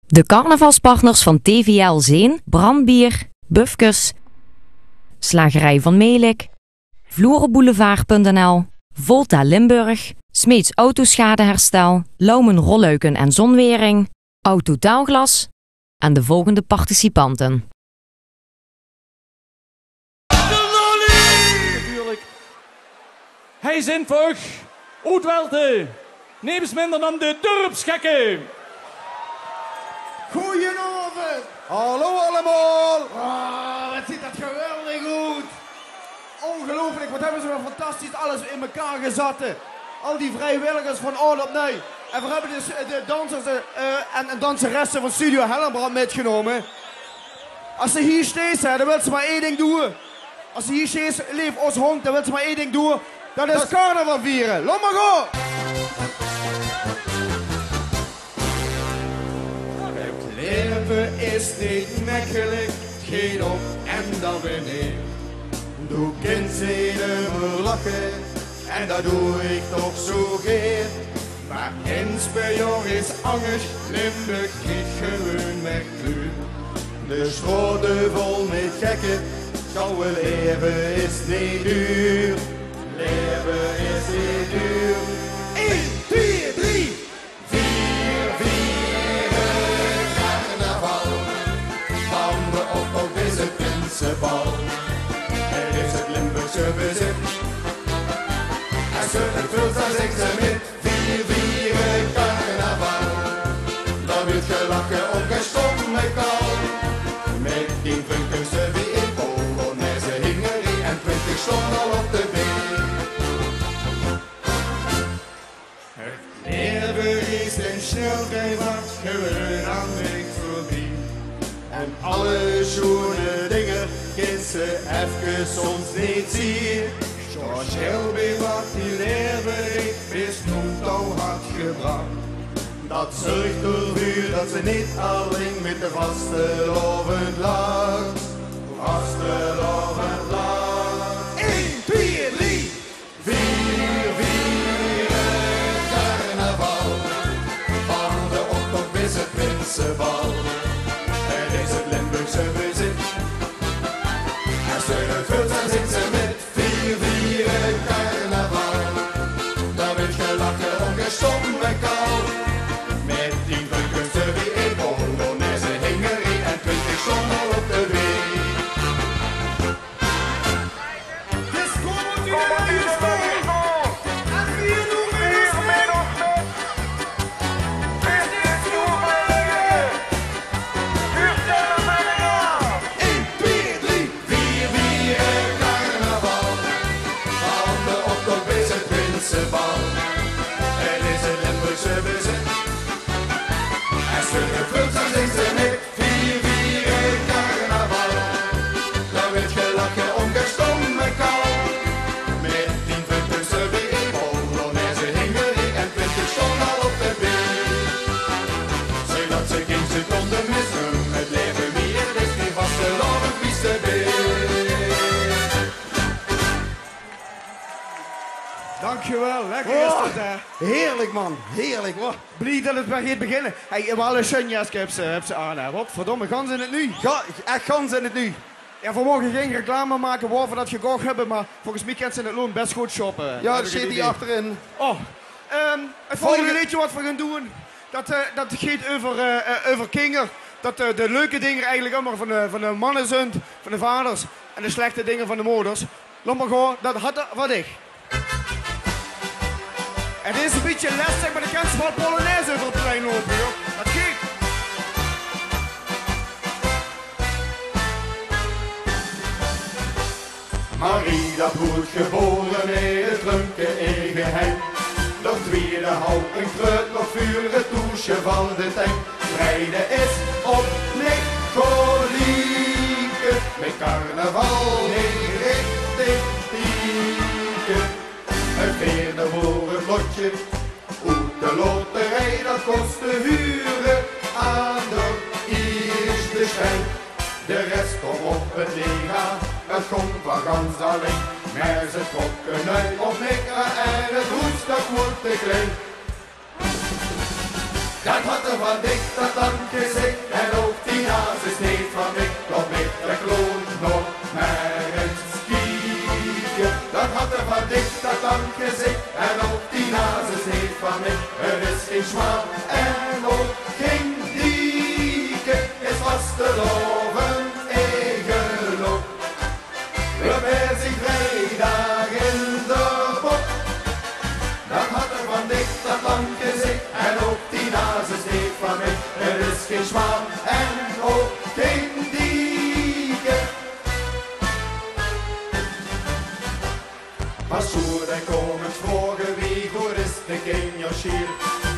De carnavalspartners van TVL zijn Brandbier, Bufkes, Slagerij van Melik, Vloerenboulevard.nl, Volta Limburg, Smeets Autoschadeherstel, Laumen Rolluiken en Zonwering, Autotaalglas en de volgende participanten. Natuurlijk. Hij zijn vug, Oetwelte, nevens minder dan de dorpsgekken. Goedenavond! Hallo allemaal! Wat ziet dat geweldig goed! Ongelooflijk, wat hebben ze wel fantastisch alles in elkaar gezet. Al die vrijwilligers van All Up Night. En we hebben dus de dansers en danseressen van Studio Hellenbrand metgenomen. Als ze hier staan, dan wil ze maar één ding doen. Als ze hier staan, leef ons honk, dan wil ze maar één ding doen. Dat is carnaval vieren. Laat maar gaan! Leven is niet makkelijk, geen op en dan weer neer. Doe kind me lachen en dat doe ik toch zo geer. Maar inspirjong is angst, Limburg giet gewoon met kleur. De strode vol met gekken, jouw leven is niet duur. Leven is niet duur. 1, 2, 3, 4, 4. Van de optocht is het Prinsenbal. Het is het Limburgse bezit. En ze het vult, dan zingt ze met 4 carnaval. Dan wordt gelachen op geen stomme kal. Met 10 funkussen wie in Polonaise, Hingerie en 20 stond al op de been. Het leven is een sneltrein wat gewoon aan de weg voorbij. En alle schoene dingen kind ze even soms niet zien. George Shelby wat die leven ik wist noemt al had gebracht. Dat zorgt ervoor dat ze niet alleen met de vaste lovend lacht. Vaste lovend lacht. 1, 2, 3, 4, 4 carnaval. Van de optocht is het Prinsenbal. Het is het Limburgse bezit. En ze het vult, dan zingt ze met 4 carnaval. Dan wordt gelachen om geen stomme kal. Met 10 kunsten wie in Polonaise, Hingerie en 20 stond al op de weg. Dus kom u naar je stoel. En 4 noemen is mee nog met. Is dit toegelegen? 1, 2, 3, 4 carnaval. Van de optocht is het Prinsenbal. Het is het Limburgse bezit. En ze gevuld, dan zingt ze met 4 carnaval. Dan werd gelachen om geen stomme kal. Met 10 funkussen wie in Polonaise, Hingerie en 20 stond al op de been. Zodat ze geen seconde missen, het leven meer is geen vaste loven wie ze Dankjewel, lekker is dat hè. Heerlijk man, heerlijk. Oh, blij dat het weer gaat beginnen. Hey, we alle sunjas heb ze aan hè. Wat verdomme, gans in het nu. Echt gans in het nu. Ja, we mogen geen reclame maken waarvoor dat gekocht hebben, maar volgens mij kan ze in het loon best goed shoppen. Ja, dat zit hier achterin. Oh, het volgende liedje wat we gaan doen, dat gaat over kinderen. Dat de leuke dingen eigenlijk allemaal van de mannen zijn, van de vaders, en de slechte dingen van de moeders. Laat maar gewoon, dat had wat ik. Het is een beetje lastig, maar de kans van Polonaise over het plein lopen, joh. Dat gaat. Marie, dat wordt geboren met het drunken in geheim. Nog tweede houdt een kreut, nog vuur het douche van de tank. Rijden is op Nicolieke, met carnaval in richting Tieke. Een veerde voor het lotje, uit de loterij, dat kost de huren aan de eerste schijn. De rest komt op het lichaam, het komt van gans alleen. Maar ze trokken uit op nikken en het hoest, dat wordt te klein. Dat had er van dik dat lang gezicht en ook die naast is niet van ik. Kom ik de kloon nog maar eens kieken. Dat had er van dik dat lang gezicht en ook die naast is niet van ik. Er is geen smaal en ook geen dieken. Is vast te loven, geloof. We hebben zich vrijdag in de bok. Dat had er van dik dat lang gezicht en ook die naast is niet van ik. Er is geen smaal en ook geen dieken. Pas goed en kom het vroegen wie goed is de king of schier.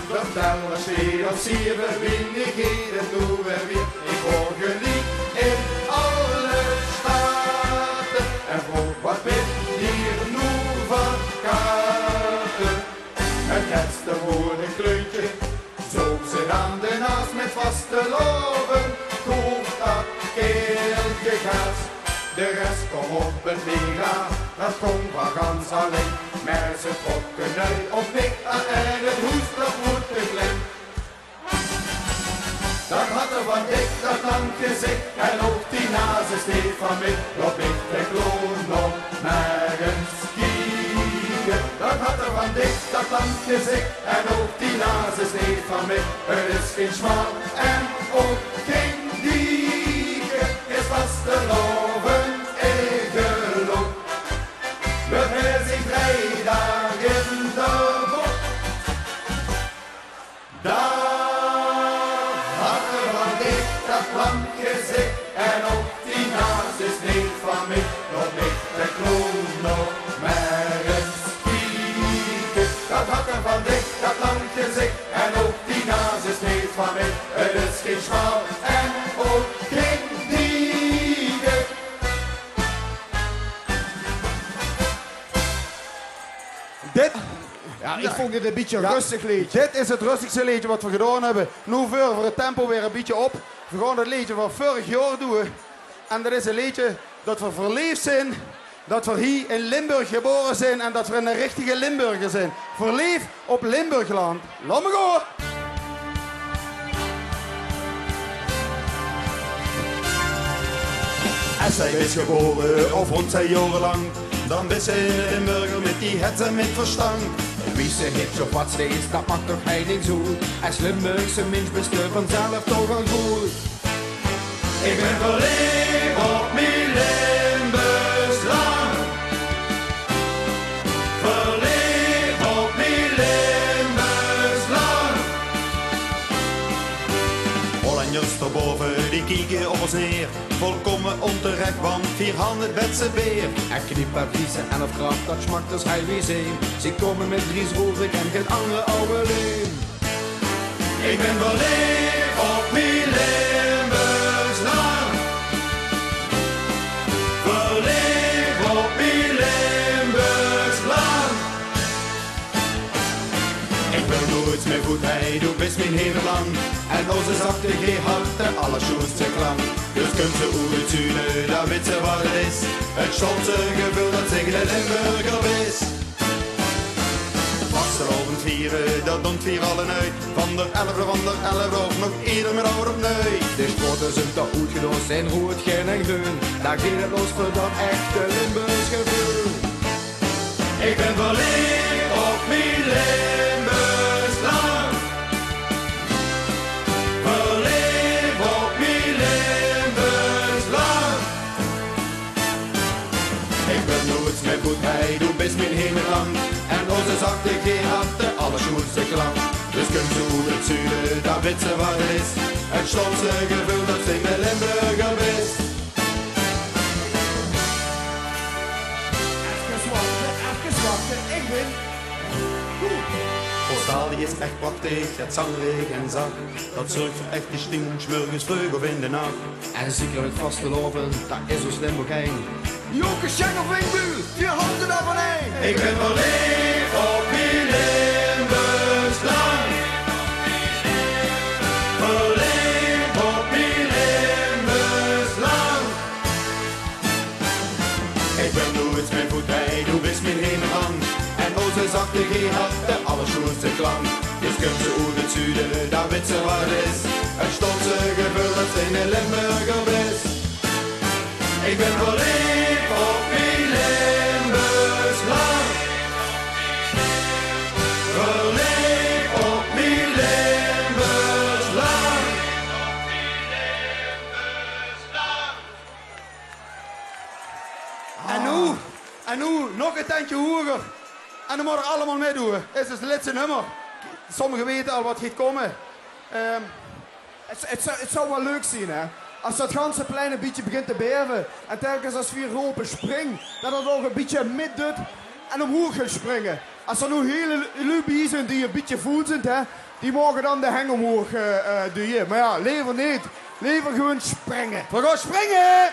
Vertel als je of zie we winnen hier en doen we weer. Ik hoor geliefd in alle staten en vroeg wat ben hier nu van kaarten. Het netste wordt een kleutje, zo zit aan de naast met vaste loven. Goed dat keeltje gas, de rest kom op het lichaam, dat komt van gans alleen. Maar ze trokken nu op ik en het hoest dat moet te klein. Dat had er van dik dat lang gezicht en ook die naast is niet van mij. Loop ik de kloon nog maar eens kieken. Dat had er van dik dat lang gezicht en ook die naast is niet van mij. Er is geen smaal en ook geen dieken. Is vast te loven, ik geloof. We hebben zich vrijdag in de bok. Daar had er van dik dat lang gezicht en ook die naast is niet van mij. Nog niet de kloon nog maar eens kieken. Dat had er van dik dat lang gezicht en ook die naast is niet van mij. Er is geen smaal en ook geen dieken. Dit, Ja, ik vond dit een beetje een rustig liedje. dit is het rustigste liedje wat we gedaan hebben. Nu voor het tempo weer een beetje op. We gaan het liedje van vorig jaar doen. En dat is een liedje dat we verliefd zijn. Dat we hier in Limburg geboren zijn en dat we een richtige Limburger zijn. Verliefd op Limburgland. Laat me gaan! Als zij is geboren of rond zij jarenlang, dan is zij een Limburger met die het en met verstand. Wie ze hits of wat ze is, dat maakt toch hij niet zo. Als Limburgse mens best je vanzelf toch al goed. Ik ben verliefd op mijn Limburgsland. Verliefd op mijn Limburgsland. Hollanders erboven, die kijken op ons neer. Volkomen onterecht, want vier handen het beste beer. En knip en vriezen en of kracht, dat smaakt als hij weer zee. Ze komen met Dries Roelvink en geen andere oude leem. Ik ben verliefd op mijn Limburgsland. Verliefd op mijn Limburgsland. Ik wil nooit meer goed, hij doet best mijn hele lang. En onze zachte G had de allerschoonste klank. Dus kunt ze hoe het zuiden, dan weet ze wat het is. Het stolse gevoel dat zich de Limburger is. Vastelovend vieren, dat doen vier allen uit. Van de 11 of nog ieder met ouder op neu. De sporten zijn toch goed gedaan, zijn rood, geen en groen. Daar gaat het los voor dat echte Limburgs gevoel. Ik ben verliefd op mijn Limburgsland. Verliefd op mijn Limburgsland. Ik ben nooit meer goed, hij doet best mijn hele land. En onze zachte G had de allerschoonste klank. Dus kunt ze hoe het zuiden, dat weet ze wat het is. Het stolse gevoel dat zich de Limburger is. Even wachten, ik ben... Postal die is echt prachtig, het zangrig en zacht. Dat zorgt voor echt die stink, smurgens vroeg of in de nacht. En zeker met vaste loven, dat is ons Limburgijn. Joke, Schenk of Winkbuur, vier handen daarvan heen. Ik ben verliefd op mijn Limburgsland. Verliefd op mijn Limburgsland. Ik ben nooit meer goed, hij doet best mijn hemelgang. En onze zachte G had de allerschoonste klank. Dus kunt ze hoe het zuiden, dan weet ze wat het is. Een stolse gevuld in een Limburger blis. Ik ben verliefd op mijn Limburgs land. Verliefd op mijn Limburgs land. En nu nog een tandje hoger. En dan moeten we allemaal meedoen. Dit is het laatste nummer. Sommigen weten al wat gaat komen. Het zou wel leuk zijn, hè? Als dat ganse plein een beetje begint te beven en telkens als we roepen spring, dat het ook een beetje mid doet en omhoog gaat springen. Als er nu hele lubies zijn die een beetje voel zijn, hè, die mogen dan de heng omhoog doen. Maar ja, liever niet. Liever gewoon springen. We gaan springen!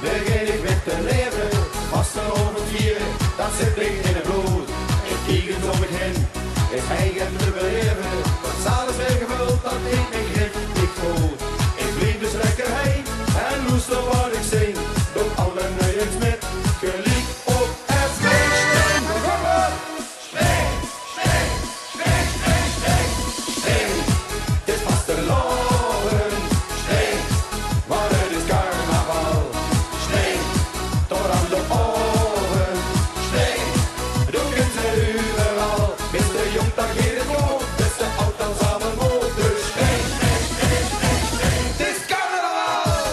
Begin ik met te leven, vast over vieren, dat zit ik in het bloed. Ik kijk eens om het heen, is eigen te beleven. Dat zaal is weer gevuld, dat ik mijn grip niet goed. Ik blijf dus lekker heen en loester wat ik zing. Door alle neuigs met gelijk op het spring. Spring, spring, spring, spring, spring, spring. Het is vast te lopen, spring, maar het is carnaval. Tot aan de oren, spring, doe kunt ze overal. Is de jong, dan gaat het goed, is de oud, dan samen moet. Dus spring, spring, spring, spring, spring, het is carnaval!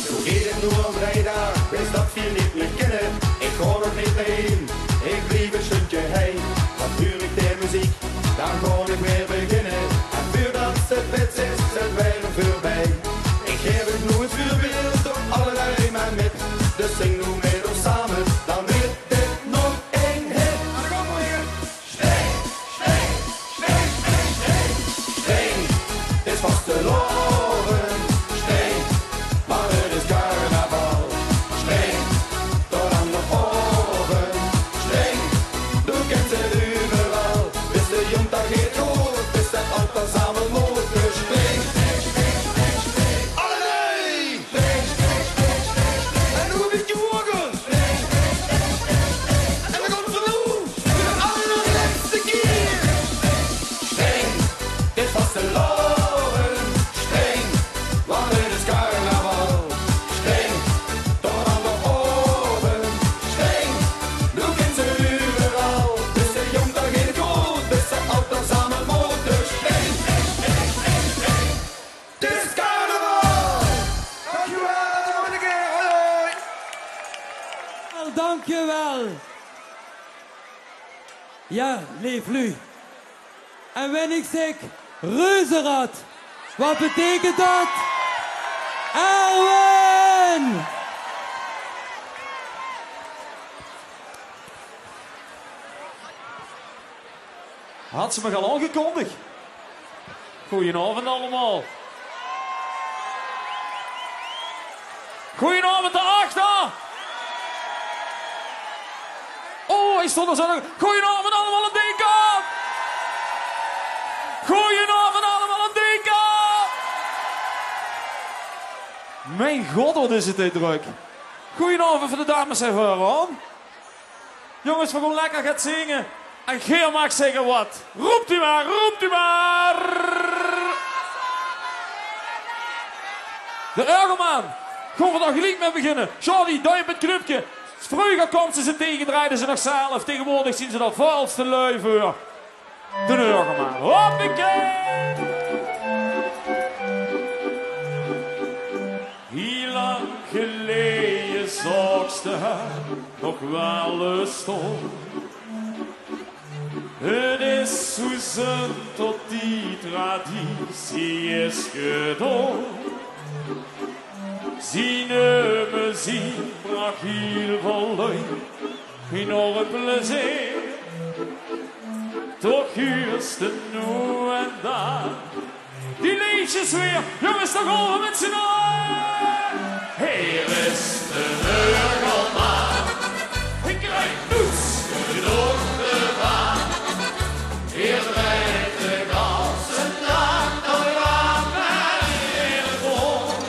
Hoe gaat het nu al vrijdag, is dat je niet meer kennen? Ik hoor nog niet heen. Ik blijf een stukje heen, dan huur ik de muziek, dan ga ik weer beginnen. En voordat het pits is, zijn wij nog voorbij. Ik geef het nu het voorbeeld op allerlei maar met. Dus zing nu met ons samen, dan wordt dit nog één hit. En dan gaan we weer. Spring, spring, spring, spring, spring, spring. Het is vast te lopen, spring, maar het is carnaval. Spring, tot aan de oren. Doe kent het overal, is de jong, dat gaat goed, is de oud, dan samen moet. Dus spring, spring, spring, spring, spring, allebei! Spring, spring, spring, spring, spring, en hoe een beetje hoger! Spring, spring, spring, spring, spring, en dan komt ze nu, voor de allerlaatste keer! Spring, dit is vast te lopen, spring, want het is carnaval. Spring, tot aan de oren, spring, doe kent ze overal. Dus de jong, dan gaat het goed, dus de oud, dan samen moet. Dus spring, spring, spring, spring, spring, het is carnaval! Dankjewel, tot de volgende keer. Hoi, hoi. Wel, dankjewel. Ja, lief Lu. En wenn ik zeg reuzenrad, wat betekent dat? Erwin! Had ze me al aangekondigd? Goedenavond allemaal. Goedenavond daarachter. Oh, ik stond er zo. Goedenavond allemaal een deken. Goedenavond allemaal een deken. Mijn god, wat is het dit druk. Goedenavond voor de dames en heren. Jongens, we gaan lekker gaan zingen. En Geer mag zeggen wat. Roept u maar, roept u maar. De Urgelman. Gaan we daar gelijk mee beginnen. Charlie, duim het knopje. Vroeger komt ze tegen, draaiden ze nog zelf. Tegenwoordig zien ze dat vals te lui voor. De Urgelman. Hoppakee. Heel lang geleden zorgste haar nog wel eens stond. Het is zo zin tot die traditie is gedaan. Zijn muziek bracht heel veel lui enorm plezier. toch huurst het nu en dan. Die liedjes weer, jongens, toch over met z'n allen. Hier is de Heugelman, ik rijd noes door de baan. Hier rijdt de ganse dag nog aan mij in het rond.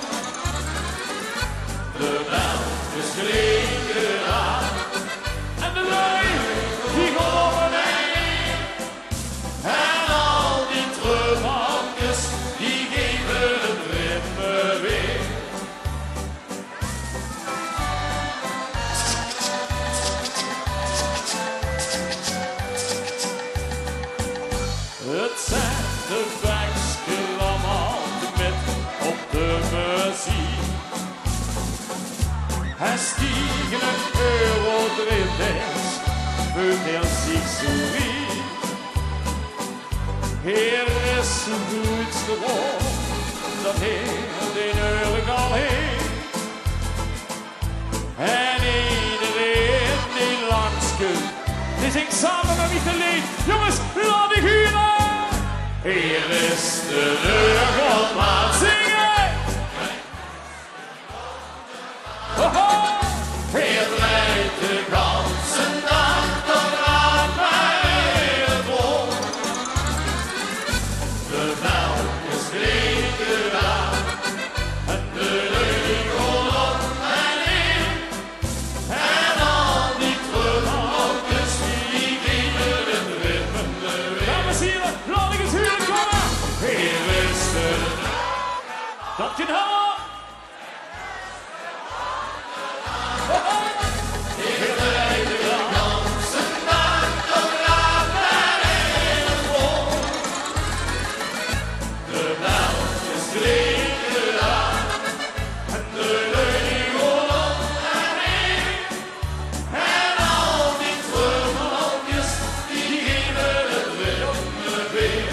De melk is gelegen aan en de lui die gewoon heen. En al die terughouders die geven het ritme weer. Het zijn de bekske allemaal met op de muziek. Hij stiegen €1 erin is, voor heel ziek souris. Hier is het goedste woord, dat heeft in Eurek al heen. En iedereen die langs kunt, die zingt samen met wie te leed. Jongens, laat ik huren! Hier is de Heugelman, zingen! Hoho! Hier rijdt de ganse dag tot aan mij het rond. De melk is gelegen aan en de leuning gewoon op en in. En al die terughouders die geven het ritme weer. Dames en heren, laat ik het huren komen! Hier is de Dankjewel! Hier rijdt de ganse dag tot aan mij in het rond. De melk is gelegen aan en de leuning gewoon op en in. En al die terughouders die geven het ritme weer.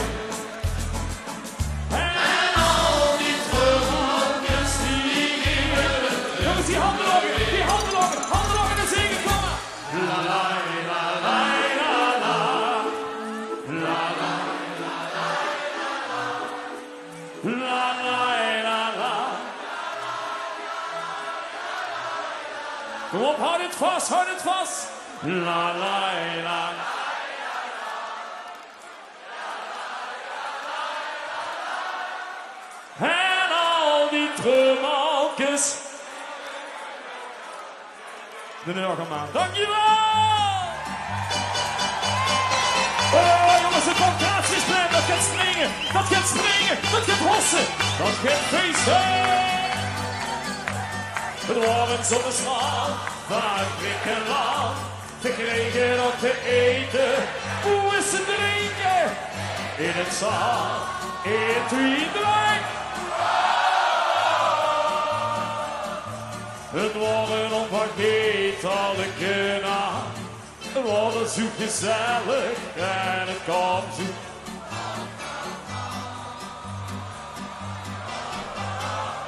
En al die terughouders die geven het ritme. Jongens, die handen op, handen op en dan zingen, kom maar. La la la la la la. La la la la la la. Kom op, houd het vast, houd het vast. La la la. En al die trummeltjes. De Heugelman, dankjewel! Oh jongens, het contrastsysteem, dat gaat springen, dat gaat springen, dat gaat hossen, dat gaat feesten! Het waren zonnestraal vanuit Griekenland, te kregen om te eten, hoe is het drinken? In het zaal, 1, 2, 3. Het waren onvergetelijke nacht. Het was zo gezellig en het kwam zo.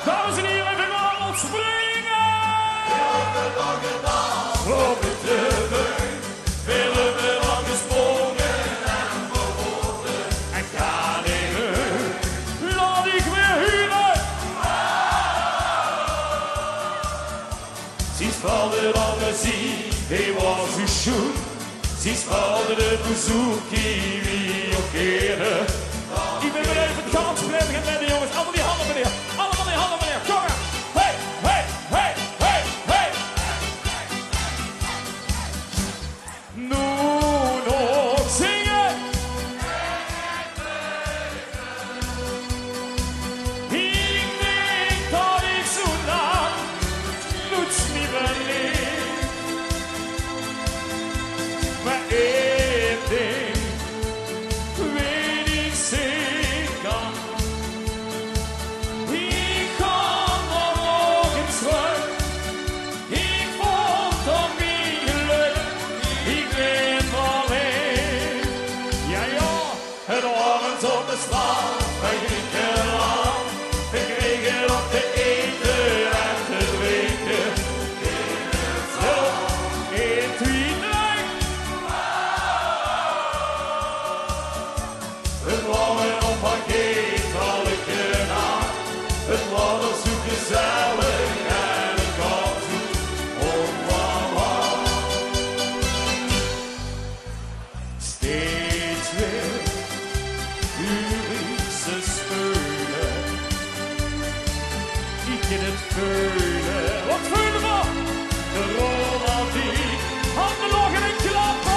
Dames en heren, we gaan ons springen! Op de deur, willen we lang gesprongen en verboden. En kan ik laat ik weer huren! Sie speelde dan muziek, hij was zo schoen. Sie speelde de bouzouki, wie ook keerde. Ik ben weer even het kans blijven gaan leiden, jongens. Allemaal die handen, meneer. Allemaal die handen, meneer. Kom maar. Hey, hey, hey, hey, hey. Nu nog zingen. Ik denk dat ik zo lang niets meer beleef. Maar één ding weet ik zeker. veulen. Wat veulen we? De romantiek. Handen lachen en klappen.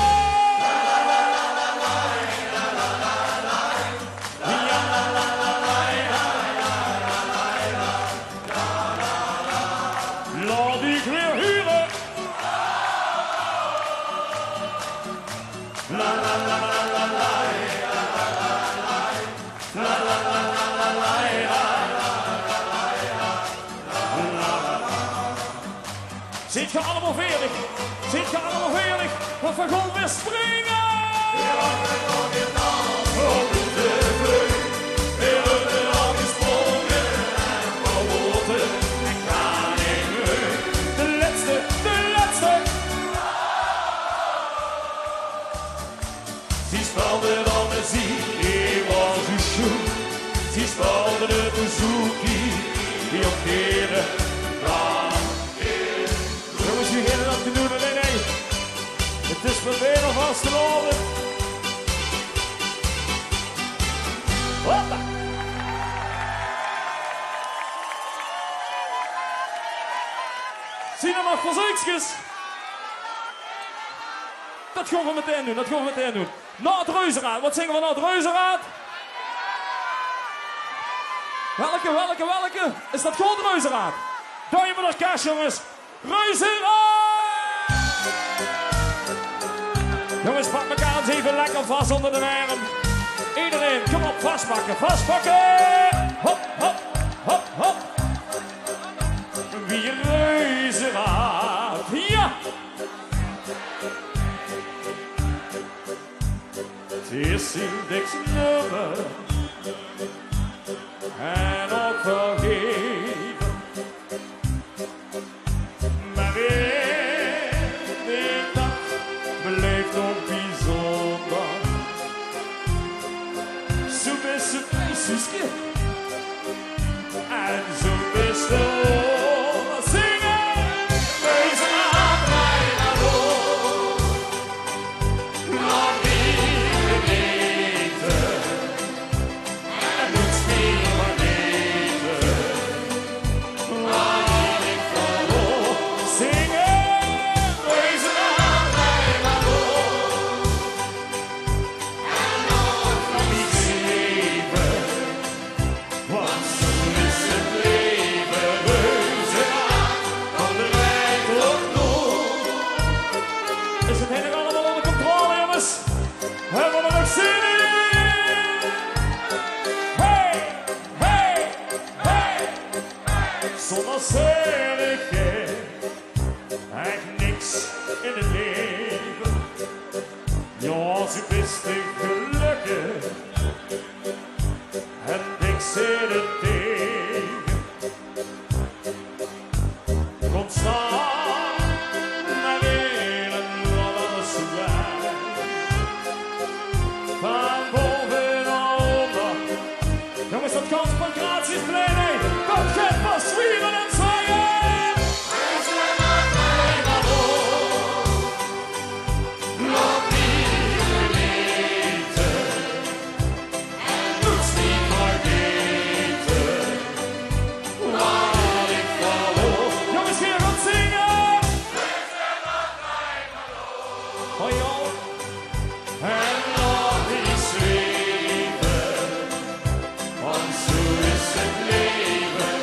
Laat ik weer huren. La la la la la la la la Zit je allemaal veerdig? Zit je allemaal veerdig? Want we gaan weer springen! Op de vleug, weer op de al gesprongen en verboten. En ga niet meer. De laatste, de laatste! Sie speelde dan de zie, ik was een schoen. Sie speelde de bezoekie, die op keren Jongens, jullie beginnen dat te doen, nee. Het is proberen om vast te lopen. Hoppa! Zie je nog voorzichtig? Dat gaan we meteen doen, Na het reuzenraad, wat zingen we na het reuzenraad? Welke? Is dat gewoon de reuzenraad? Duim voor de kerst, jongens. Reuzenraad! Jongens, pak elkaar eens even lekker vast onder de arm. Iedereen, kom op, vastpakken. Hop, hop, hop, hop. Wie reuzenraad, ja! Het is een diks nummer. En ook vergeven. Maar weer die dag beleeft ook bijzonder. Zo best het Suske. En zo best het zingen. Reuzenraad, rij naar door. Laat niet weten. En doet spier maar weten. Waar ik verloor. Zingen. Reuzenraad, rij naar door. En nooit van niets leven. Want zo is het leven. Reuzenraad, van de rij tot door. Is het helemaal allemaal onder controle, jongens? Hebben we er nog zin in? Hey, hey, hey. Zonder zerigheid, echt niks in het leven. Ja, ze best te gelukkig en niks in het tegen. Constant maar weer een alles zwaar. Van boven naar onder. Jongens, dat kans van gratie is blij mee. Dat gaat pas zwieren en zwaaien. Reuzenraad, rij naar door. Laat niet weten. En doet niet maar weten. Waar ik verloor. Jongens, hier gaat zingen. Reuzenraad, rij naar door. Hoi, joh. En laat die zweven, want zo is het leven.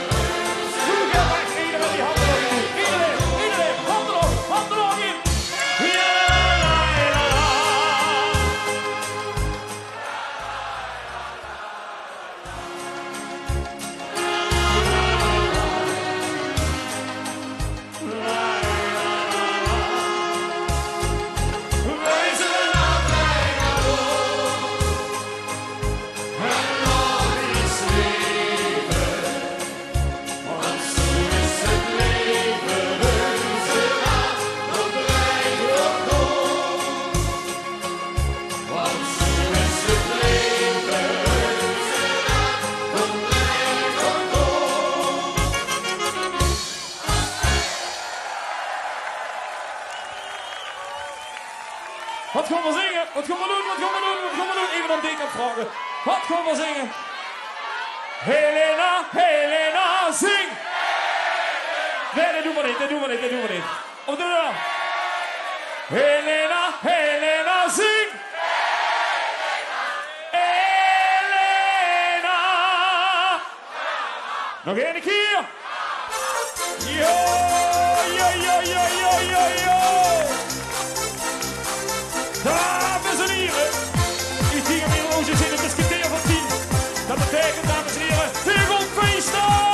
Hoe gaat het? Iedereen die handen op in. Iedereen, handen op in. Ja, la, la, la. Reuzenraad, rij naar door. En laat die zweven, want zo is het leven. Reuzenraad, dat rijdt ook door. Want zo is het leven. Reuzenraad, dat rijdt ook door. Wat gaan we zingen? Wat gaan we doen? Even aan Deken vragen. Wat gaan we zingen? Helena, Helena, zing! doen we niet. Of doen we wel? Helena, zing! Helena! Nog één keer! Yo! Dames en heren, ik zie hem in roosjes in het biscuiteer van 10. Dat betekent, dames en heren, tegelfeesten!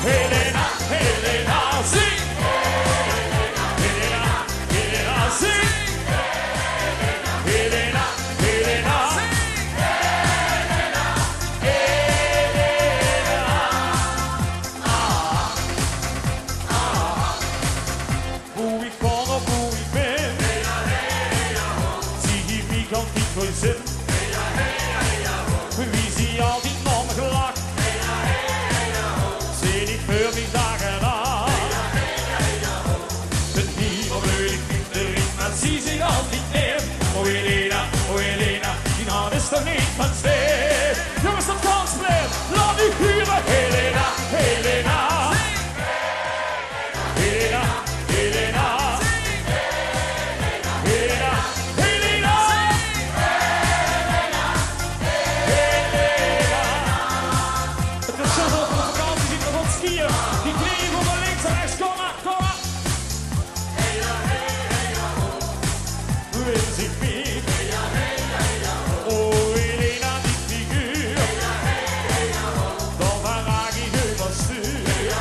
Helena, zing! Helena, zing! Helena, zing! Hoe ik kom of hoe ik ben, zie je wie kan niet voor zin. Wie zie altijd nog me gelacht, zie ik voor die dagen aan. Het niemand wil ik niet erin, maar zie zich altijd neer. Oh Helena, die naam is toch niet van steen. Jongens, dat kan spelen, laat u huren. Helena, Helena. Die knieën voor van links en rechts, kom maar. Wens ik niet. Oh Helena, die figuur. Dan vraag ik u wat stuur.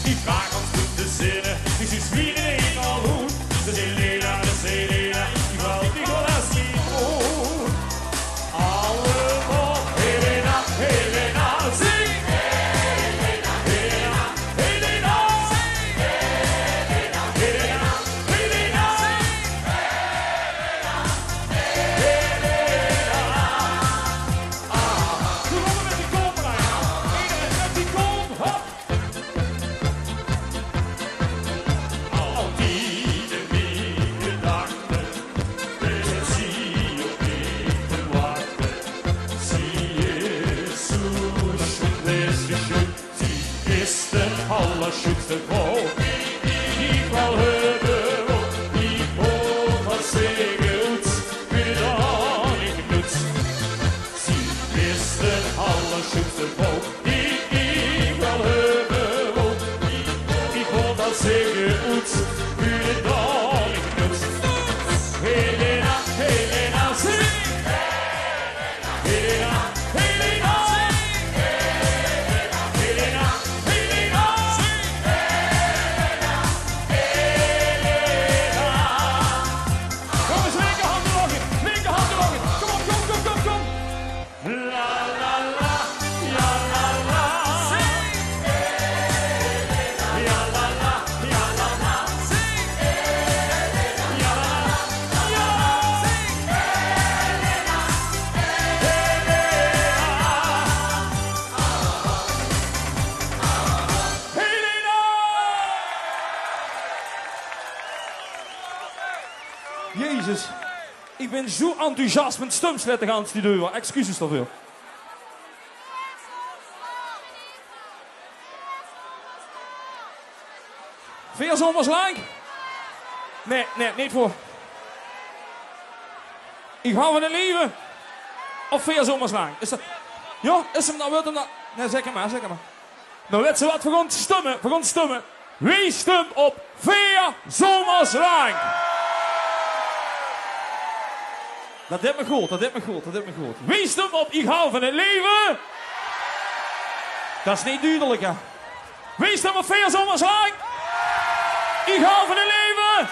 Die vraag ons goed te zinnen, die is wie in al goed. Dat is Helena, die valt niet wel als niet goed. Allemaal Helena, zing! Allerschönste Frau, die Frau Höbe, die Frau von Segels, für da nicht nützt. Sie ist die allerschönste Frau, die Frau Höbe, die Frau von Segels, für da nicht nützt. Helena, sing! Helena, Jezus, ik ben zo enthousiast met stumsletten gaan studeren. Excuses daarvoor. Veel zomers lang? Nee, niet voor. Ik hou van het leven. Of veel zomers lang? Is dat... Ja, is hem dan, wilt hem dan... Nee, zeg maar. Dan weet ze wat, we gaan stemmen. Wie stemt op veel zomers lang? Dat deed me goed. Wie stemt op ik hou van het leven? Dat is niet duidelijk, hè. Wie stemt op veel zomers lang? Ik hou van het leven!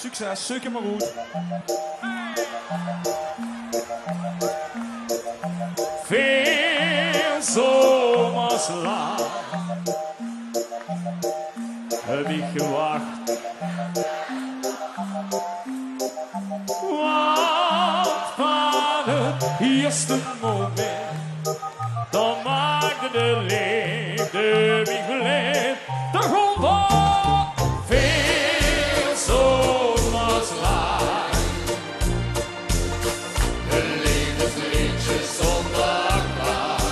Succes, zoek je maar goed. Veel zomers lang heb ik gewacht. Want van het eerste moment, dan maakte de liefde wie geleefd. De grond van veel zomers lang. De levensliedjes zonder pijn.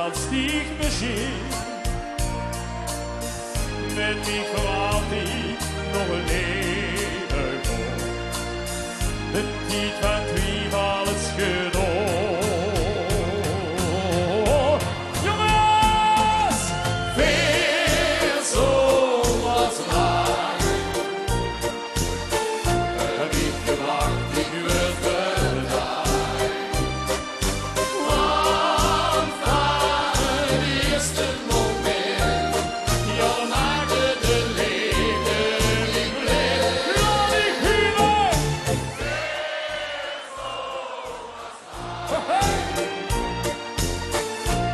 als die machine. Met die verhaal die nog een leven komt. De tijd van twijfel is gedaan. Jongens! Veel zomers lang. Heb ik gewacht, ik werd gedaan. Want van het eerste moment, ja, dan maakte de leven niet blij. Laat ik huilen!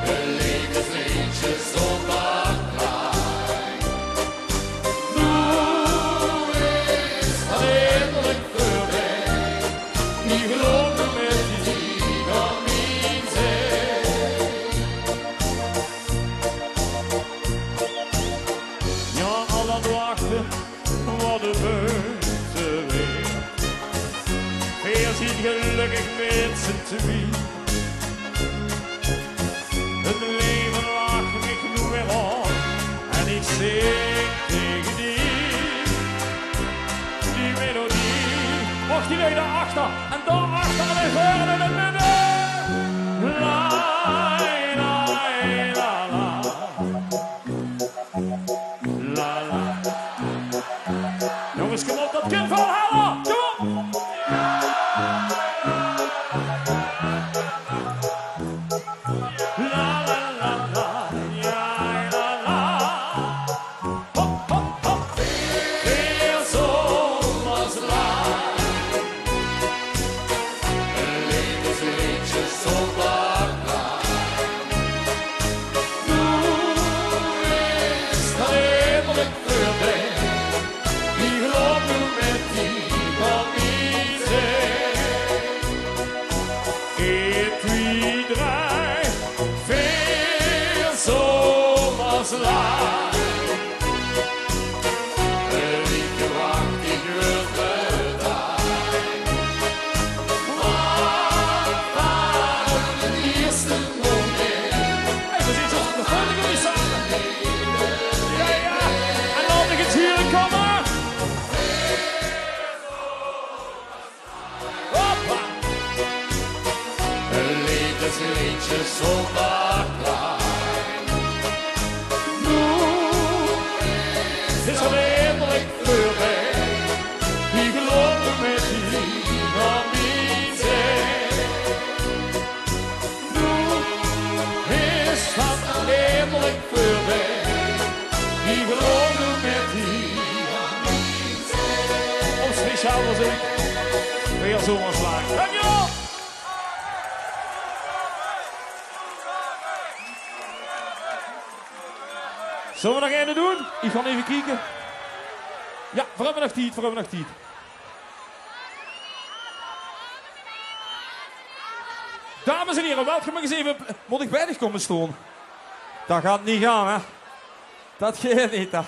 Een levensliedje zonder klaar. Nu is het eindelijk voorbij. Die geloofde met die van mijn zij. Ja, al dat wachten, wat een beuze weer. Weer ziet gelukkig met z'n tweeën. Het leven lacht me genoeg weer aan. En ik zing tegen die melodie. Wacht die weer daarachter. En daarachter en verder in het midden. La, la, la, la. La, la. Jongens, kom op, dat kind van halen. Kom op. La, la, la, la. Ja, la, la. Hop, hop, hop. Veel zomers lang. Een levensliedje zonder klaar. Nu is het eindelijk voorbij. Die geloof nu met die van wie zij. 1, 2, 3. Veel zomers lang. Een liedje wacht ik werd gedaan. Van het eerste moment. Hey, we zitten op de volgende jullie samen. Ja, ja. En laat ik het hier komen. Hoppa. Een levensliedje zonder klaar. Nu is het eindelijk voorbij. Die geloofde met die van wie zij. Nu is het eindelijk voorbij. Die geloofde met die van wie zij. Om speciaal was ik weer zomers lang. Dankjewel! Zullen we nog één doen? Ik ga even kijken. Ja, voor hebben we nog tijd, voor hebben we nog tijd. Dames en heren, welkom eens even. Moet ik bij dich komen staan? Dat gaat niet gaan, hè? Dat gaat niet, hè?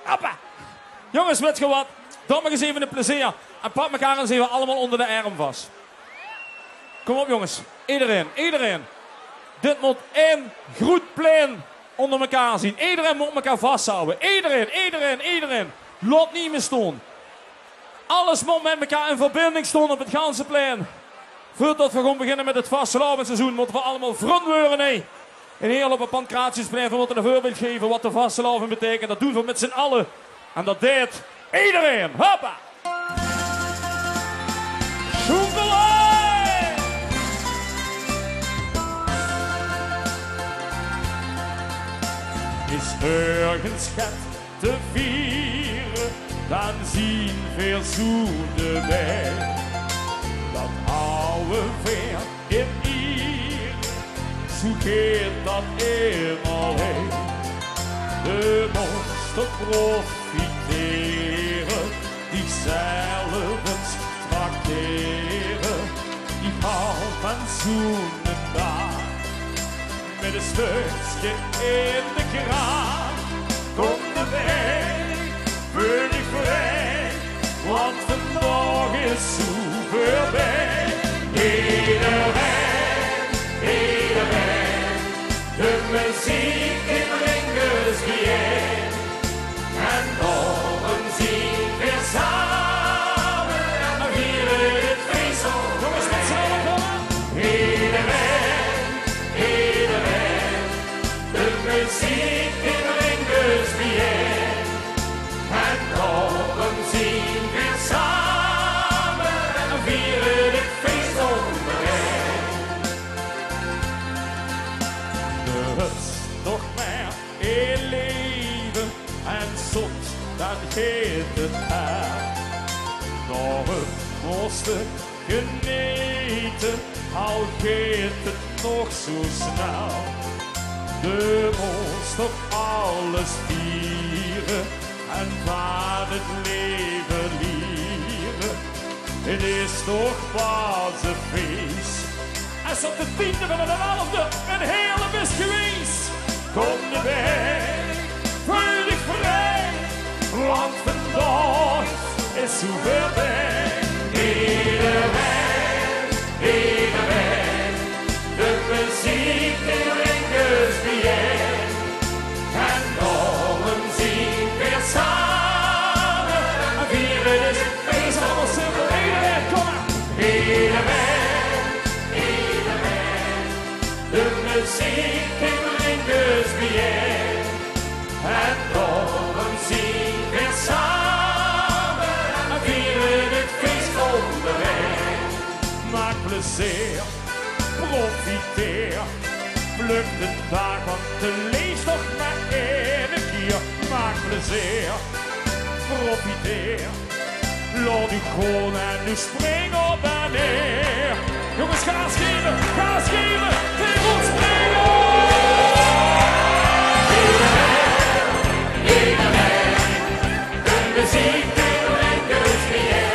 Hoppa! Jongens, weet je wat? Doe maar eens even een plezier. En pak elkaar eens even allemaal onder de arm vast. Kom op, jongens. Iedereen, iedereen. Dit moet één goed plein onder elkaar zien. Iedereen moet elkaar vasthouden. Iedereen, iedereen, iedereen. Laat niet meer staan. Alles moet met elkaar in verbinding staan op het ganse plein. Voordat we gaan beginnen met het vastelavondseizoen, moeten we allemaal vriend worden. Nee. En heel op een Pancratiusplein, we moeten een voorbeeld geven wat de vastelavond betekent. Dat doen we met z'n allen. En dat deed iedereen. Hoppa! Schoenkelij! Is ergens gaat te vieren, dan zien we zoenen wij. Dat oude ver in hier, zo gaat dat eenmaal heen. De moesten profiteren, die zelfs trakteren. Ik hou van zoenen daar, met een stukje in de kraan. Kom erbij, vul ik vrij, want vandaag is zo voorbij. Iedereen, iedereen. dan geeft het haar. Nog het mooiste genieten, al geeft het nog zo snel. De moest op alles vieren en van het leven lieren. Het is toch pas een feest. En op de 10e van de 11e een hele mis geweest. Kom erbij, voel dich vrij, want vandaag is zo voorbij. Iedereen, iedereen, de muziek in Ringers bijeen. En dan zien we weer samen, en vieren is het feest allemaal simpel. Iedereen, kom maar! Iedereen, iedereen, de muziek in Ringers bijeen. En dan zien we weer samen, en vieren het feest onderweg. Maak plezier, profiteer, pluk de dag, want de lees toch maar één keer. Maak plezier, profiteer, laat u gewoon en nu spring op en neer. Jongens, ga schreeuwen, tegen ons springen! Iedereen, de muziek in Ringers bijeen.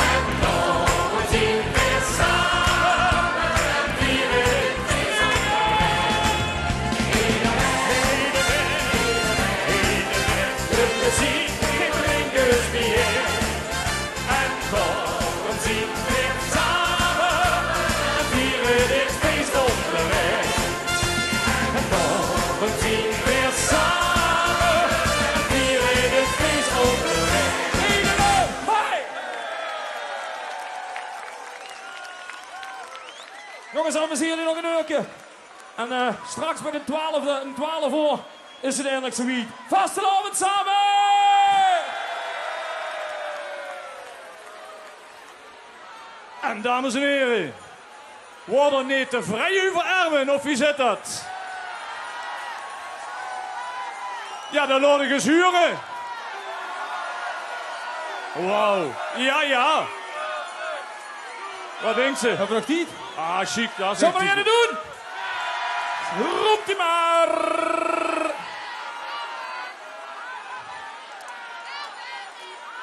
En dan zien we weer samen en vieren het feest onderweg. Iedereen, de muziek in Ringers bijeen. En dan zien we weer samen en vieren dit feest onderweg. En dan zien we weer samen en vieren dit feest onderweg. Iedereen, hey! Jongens, dames, zien jullie nog een uurtje. En straks met een 12 uur is het eindelijk zoiets. Vastelavond samen! En dames en heren, wordt er niet te vrij over Erwin, of wie zit dat? Ja, dan laat ik eens huren. Wauw, ja. Wat denkt ze? Hebben we nog niet? Ah, chic, dat is. Zullen we het doen? Roept hij maar!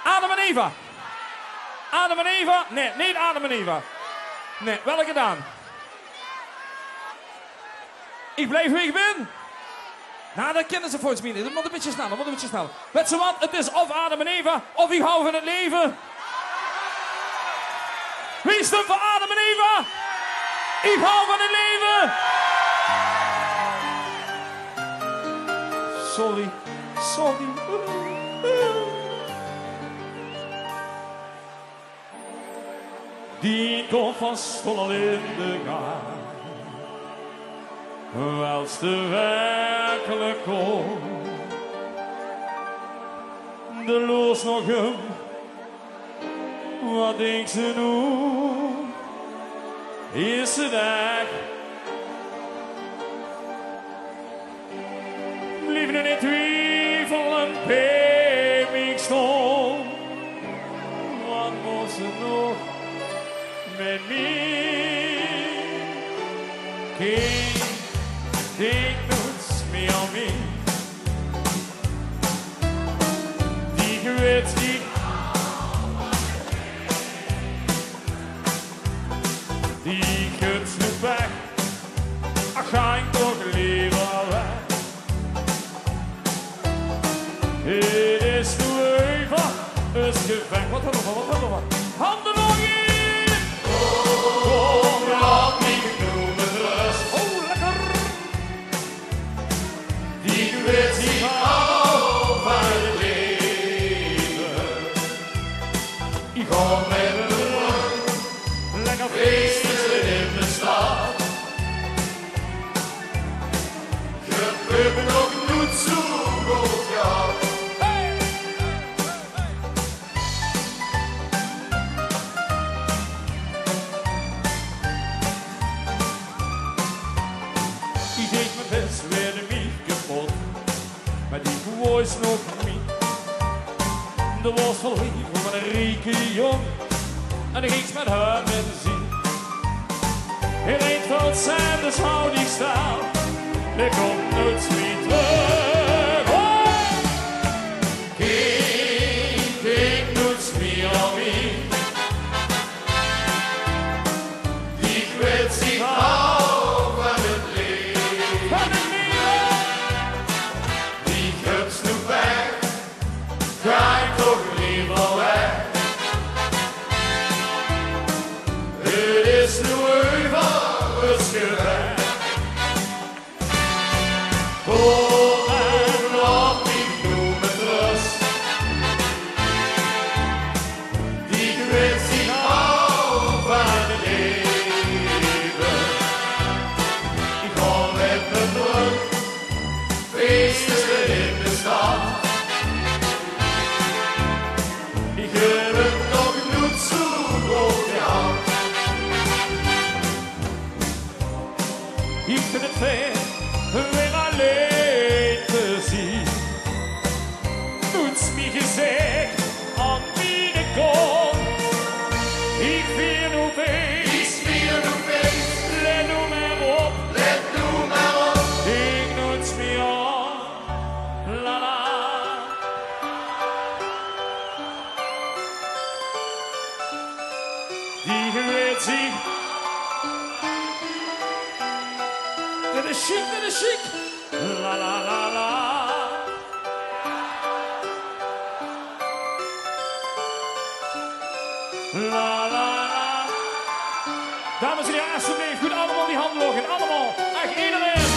Adam en Eva. Adam en Eva? Nee, niet Adam en Eva. Nee, welke dan? Ik blijf wie ik ben. Nou, dat kennen ze volgens mij niet. Dat moet een beetje sneller, Weet je wat? Het is of Adam en Eva, of ik hou van het leven. Wie stemt voor Adam en Eva? Ik hou van het leven. Sorry. Die komt vast al in de gang. Als de werkelijk komt. De loos nog hem. Wat denkt ze nu? Is het echt? Liefde in twijfel en peping stond. Wat moest ze nog met mij? Geen denk niets meer aan mij. Die gewet die kunt niet weg. Ach, ga ik toch liever weg. Het is nu even het gevecht. Wat hebben we? Handen nog in! Kom, laat niet genoemen rust. Oh, lekker! Die weet zich al van het leven. Ik ga met mijn rug lekker feesten in de stad. Gebeurt nog niet zo goed, ja. de was verliefd op een rieke jong. En ik ging met hem in zee. Hij reed voor het zijn, dus hou niet staan. Ik kom nooit meer terug. Oh! Kijk nooit meer aan mij. Die kwets zich af van het leven. Van het leven. Die guts nu weg. Ga ik toch liever weg. Het is nu over het gerecht. Kom en laat ik nu met rust. Die kwets zich af van het leven. Ik ga met me terug, feesten in de stad. Ik heb het nog niet zo goed gehad. Ik vind het fijn weer alleen te zien. Doet's me gezegd aan wie ik kom. Ik vier nu feest, let nu maar op. Ik noets me aan, la la. Die weet zich. Dit is chic, dit is chic. La la la la. La la la. Dames en heren, alsjeblieft, goed allemaal die handen hoog. Allemaal, echt iedereen.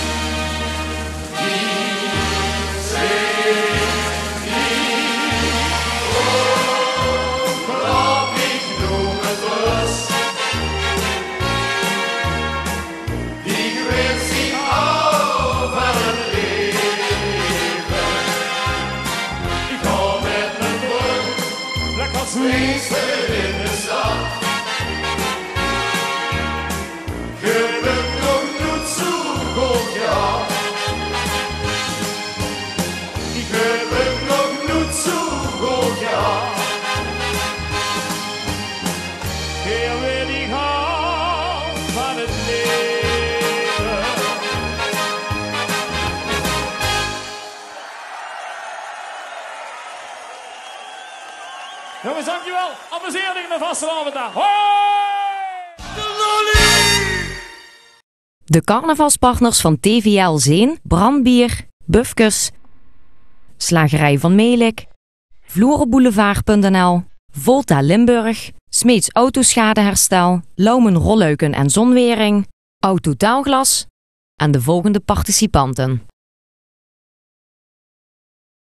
Laat ik nu met rust. Die kwets zich af van het leven. Ik ga met mijn terug, lekker feesten in de stad. Ik heb het nog niet zo goed gehad. Ik heb het nog niet zo goed gehad. Hier wil ik gaan van het leven. Jongens, dankjewel. Amuseer dich met vastelavond daar. Hoi! De carnavalspartners van TVL zijn Brandbier, Bufkes, Slagerij van Melik, Vloerenboulevard.nl, Volta Limburg, Smeets Autoschadeherstel, Laumen Rolluiken en Zonwering, Autotaalglas en de volgende participanten.